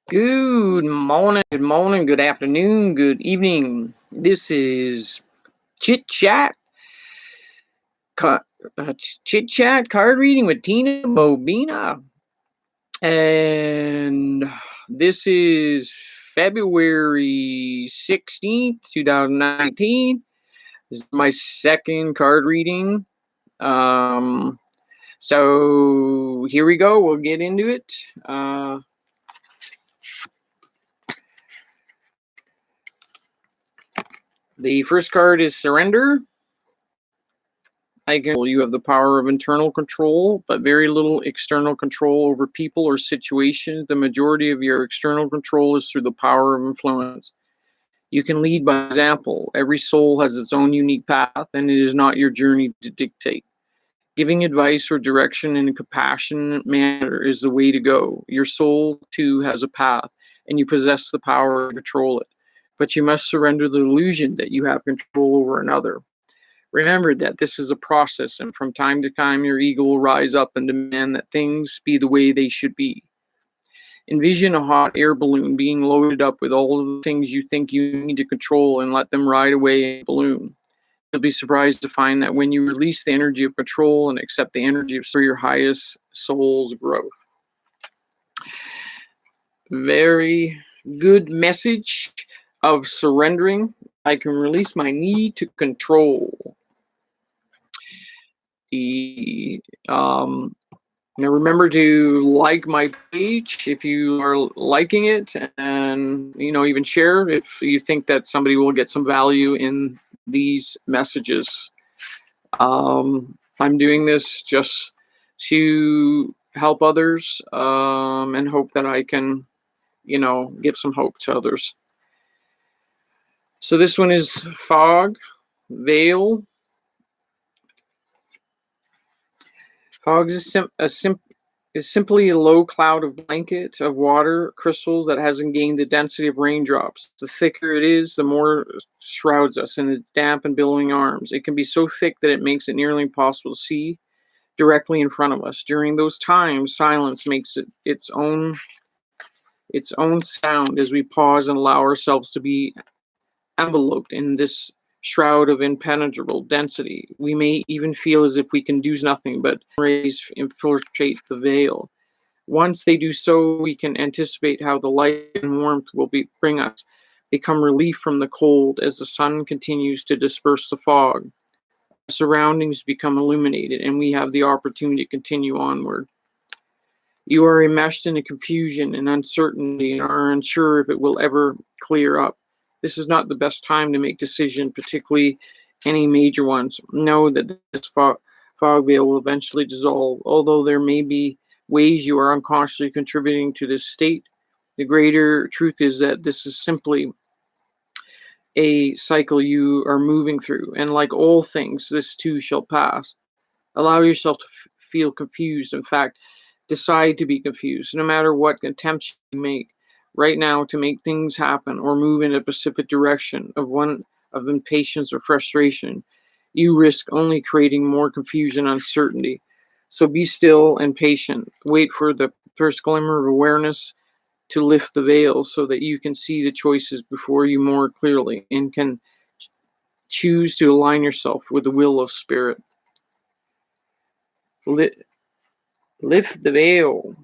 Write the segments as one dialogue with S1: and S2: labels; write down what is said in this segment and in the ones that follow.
S1: Good morning, good afternoon, good evening. This is Chit Chat, ca- Chit Chat card reading with Tina Bobina, and this is February 16th, 2019. This is my second card reading. So here we go. We'll get into it. The first card is Surrender. You have the power of internal control, but very little external control over people or situations. The majority of your external control is through the power of influence. You can lead by example. Every soul has its own unique path, and it is not your journey to dictate. Giving advice or direction in a compassionate manner is the way to go. Your soul, too, has a path, and you possess the power to control it. But you must surrender the illusion that you have control over another. Remember that this is a process, and from time to time, your ego will rise up and demand that things be the way they should be. Envision a hot air balloon being loaded up with all of the things you think you need to control and let them ride away in the balloon. You'll be surprised to find that when you release the energy of control and accept the energy of your highest soul's growth. Very good message of surrendering. I can release my need to control. Now remember to like my page if you are liking it, and even share if you think that somebody will get some value in these messages. I'm doing this just to help others, and hope that I can give some hope to others. So this one is Fog, Veil. Fog is simply a low cloud of blanket of water crystals that hasn't gained the density of raindrops. The thicker it is, the more it shrouds us in its damp and billowing arms. It can be so thick that it makes it nearly impossible to see directly in front of us. During those times, silence makes its own sound as we pause and allow ourselves to be enveloped in this shroud of impenetrable density. We may even feel as if we can do nothing but rays infiltrate the veil. Once they do so, we can anticipate how the light and warmth will become relief from the cold as the sun continues to disperse the fog. Our surroundings become illuminated, and we have the opportunity to continue onward. You are enmeshed in a confusion and uncertainty and are unsure if it will ever clear up. This is not the best time to make decisions, particularly any major ones. Know that this fog veil will eventually dissolve. Although there may be ways you are unconsciously contributing to this state, the greater truth is that this is simply a cycle you are moving through. And like all things, this too shall pass. Allow yourself to feel confused. In fact, decide to be confused, no matter what attempts you make right now to make things happen or move in a specific direction of impatience or frustration. You risk only creating more confusion and uncertainty. So be still and patient. Wait for the first glimmer of awareness to lift the veil so that you can see the choices before you more clearly and can choose to align yourself with the will of spirit. Lift the veil.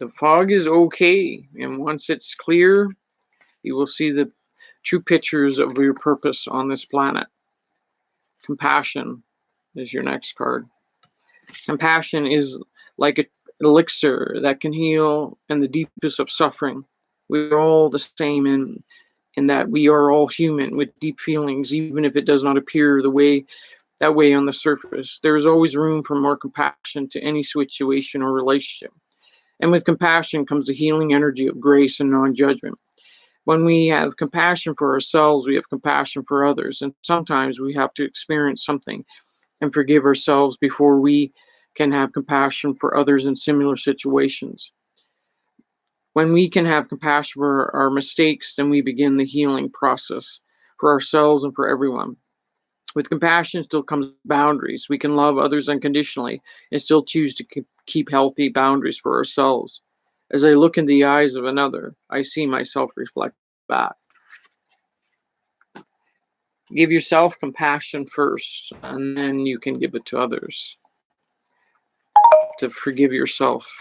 S1: The fog is okay, and once it's clear, you will see the true pictures of your purpose on this planet. Compassion is your next card. Compassion is like an elixir that can heal in the deepest of suffering. We're all the same in that we are all human with deep feelings, even if it does not appear that way on the surface. There is always room for more compassion to any situation or relationship. And with compassion comes the healing energy of grace and non-judgment. When we have compassion for ourselves, we have compassion for others. And sometimes we have to experience something and forgive ourselves before we can have compassion for others in similar situations. When we can have compassion for our mistakes, then we begin the healing process for ourselves and for everyone. With compassion still comes boundaries. We can love others unconditionally and still choose to keep healthy boundaries for ourselves. As I look in the eyes of another, I see myself reflect back. Give yourself compassion first, and then you can give it to others. To forgive yourself.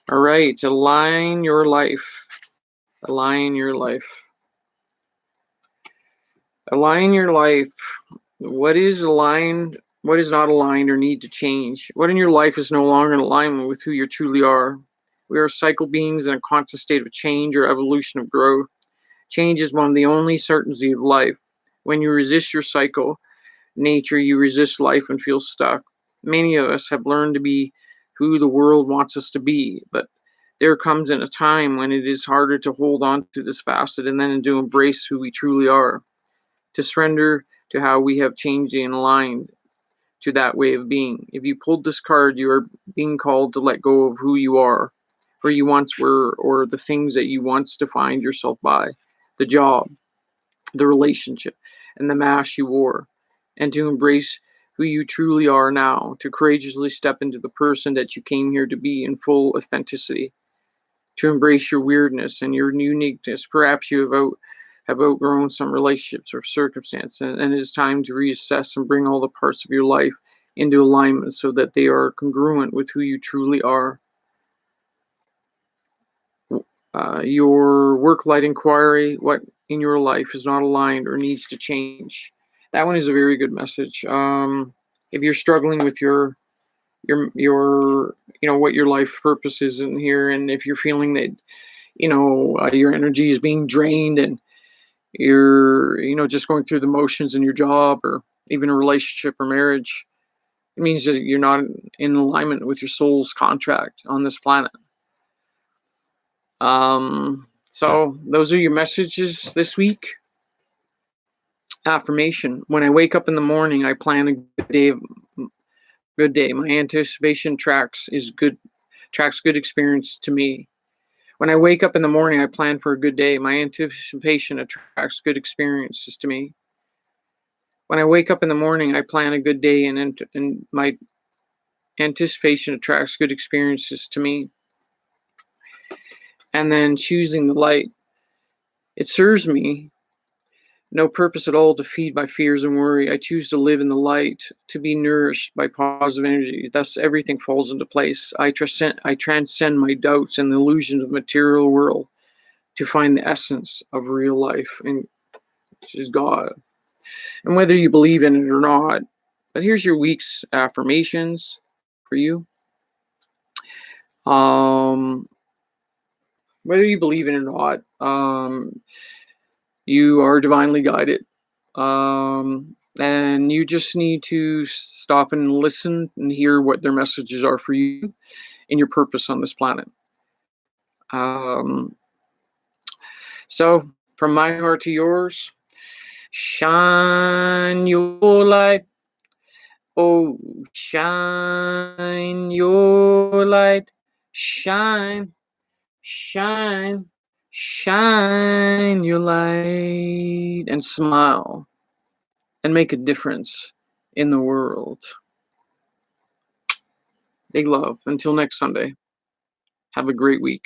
S1: All right, align your life. Align your life. Align your life. What is aligned? What is not aligned or need to change? What in your life is no longer in alignment with who you truly are? We are cycle beings in a constant state of change or evolution of growth. Change is one of the only certainty of life. When you resist your cycle, nature, you resist life and feel stuck. Many of us have learned to be who the world wants us to be, but there comes in a time when it is harder to hold on to this facet and then to embrace who we truly are, to surrender to how we have changed and aligned to that way of being. If you pulled this card, you are being called to let go of who you are, who you once were, or the things that you once defined yourself by, the job, the relationship, and the mask you wore, and to embrace who you truly are now, to courageously step into the person that you came here to be in full authenticity, to embrace your weirdness and your uniqueness. Perhaps you have outgrown some relationships or circumstance, and it is time to reassess and bring all the parts of your life into alignment so that they are congruent with who you truly are. Your work light inquiry, what in your life is not aligned or needs to change? That one is a very good message. If you're struggling with your what your life purpose is in here, and if you're feeling that your energy is being drained and you're just going through the motions in your job or even a relationship or marriage, it means that you're not in alignment with your soul's contract on this planet. So those are your messages this week. Affirmation: when I wake up in the morning, I plan a good day. My anticipation tracks good experience to me. When I wake up in the morning, I plan for a good day. My anticipation attracts good experiences to me. When I wake up in the morning, I plan a good day, and my anticipation attracts good experiences to me. And then choosing the light. It serves me no purpose at all to feed my fears and worry. I choose to live in the light, to be nourished by positive energy. Thus, everything falls into place. I transcend my doubts and the illusions of the material world to find the essence of real life, and which is God. And whether you believe in it or not, but here's your week's affirmations for you. Whether you believe in it or not, you are divinely guided. And you just need to stop and listen and hear what their messages are for you and your purpose on this planet. So, from my heart to yours, shine your light. Oh, shine your light. Shine, shine, shine your light. And smile and make a difference in the world. Big love. Until next Sunday, have a great week.